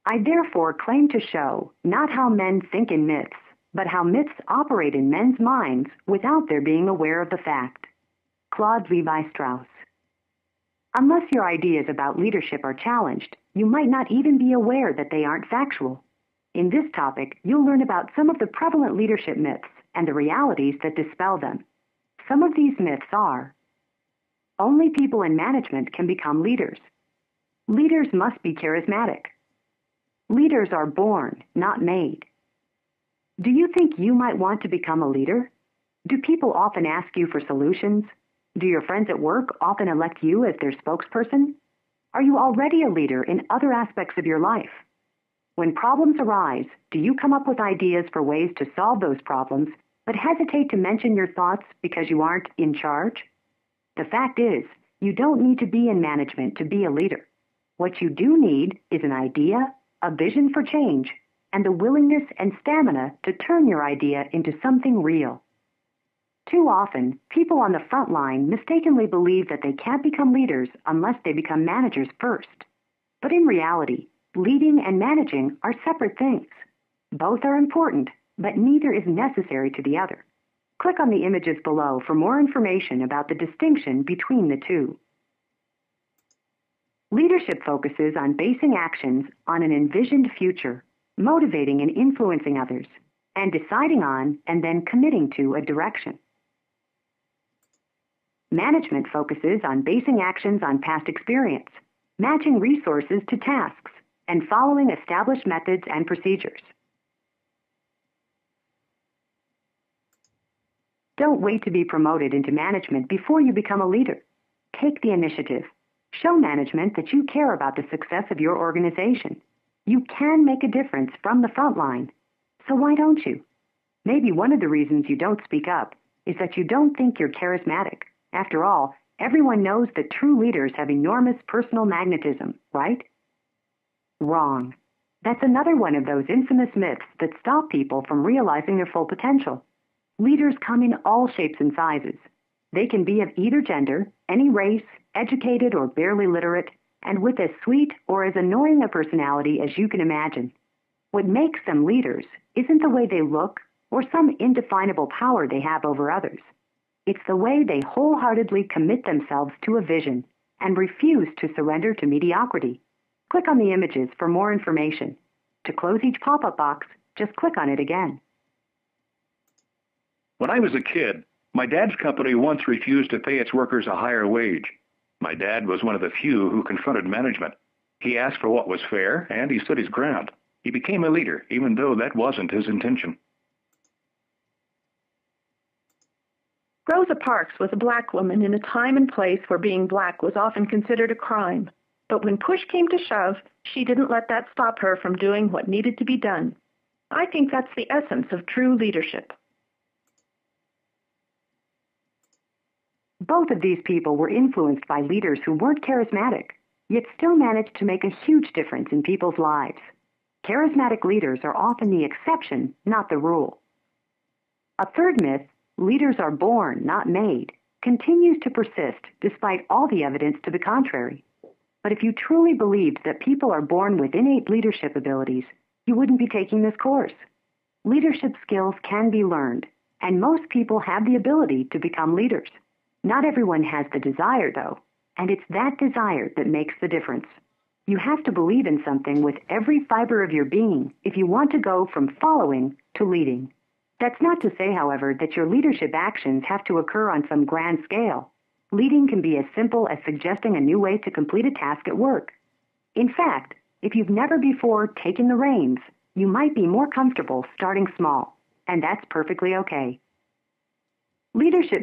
I therefore claim to show not how men think in myths, but how myths operate in men's minds without their being aware of the fact. Claude Levi-Strauss. Unless your ideas about leadership are challenged, you might not even be aware that they aren't factual. In this topic, you'll learn about some of the prevalent leadership myths and the realities that dispel them. Some of these myths are: only people in management can become leaders. Leaders must be charismatic. Leaders are born, not made. Do you think you might want to become a leader? Do people often ask you for solutions? Do your friends at work often elect you as their spokesperson? Are you already a leader in other aspects of your life? When problems arise, do you come up with ideas for ways to solve those problems, but hesitate to mention your thoughts because you aren't in charge? The fact is, you don't need to be in management to be a leader. What you do need is an idea, a vision for change, and the willingness and stamina to turn your idea into something real. Too often, people on the front line mistakenly believe that they can't become leaders unless they become managers first. But in reality, leading and managing are separate things. Both are important, but neither is necessary to the other. Click on the images below for more information about the distinction between the two. Leadership focuses on basing actions on an envisioned future, motivating and influencing others, and deciding on and then committing to a direction. Management focuses on basing actions on past experience, matching resources to tasks, and following established methods and procedures. Don't wait to be promoted into management before you become a leader. Take the initiative. Show management that you care about the success of your organization. You can make a difference from the front line. So why don't you? Maybe one of the reasons you don't speak up is that you don't think you're charismatic. After all, everyone knows that true leaders have enormous personal magnetism, right? Wrong. That's another one of those infamous myths that stop people from realizing their full potential. Leaders come in all shapes and sizes. They can be of either gender, any race, educated or barely literate, and with as sweet or as annoying a personality as you can imagine. What makes them leaders isn't the way they look or some indefinable power they have over others. It's the way they wholeheartedly commit themselves to a vision and refuse to surrender to mediocrity. Click on the images for more information. To close each pop-up box, just click on it again. When I was a kid, my dad's company once refused to pay its workers a higher wage. My dad was one of the few who confronted management. He asked for what was fair, and he stood his ground. He became a leader, even though that wasn't his intention. Rosa Parks was a black woman in a time and place where being black was often considered a crime. But when push came to shove, she didn't let that stop her from doing what needed to be done. I think that's the essence of true leadership. Both of these people were influenced by leaders who weren't charismatic, yet still managed to make a huge difference in people's lives. Charismatic leaders are often the exception, not the rule. A third myth, leaders are born, not made, continues to persist despite all the evidence to the contrary. But if you truly believed that people are born with innate leadership abilities, you wouldn't be taking this course. Leadership skills can be learned, and most people have the ability to become leaders. Not everyone has the desire, though, and it's that desire that makes the difference. You have to believe in something with every fiber of your being if you want to go from following to leading. That's not to say, however, that your leadership actions have to occur on some grand scale. Leading can be as simple as suggesting a new way to complete a task at work. In fact, if you've never before taken the reins, you might be more comfortable starting small, and that's perfectly okay. Leadership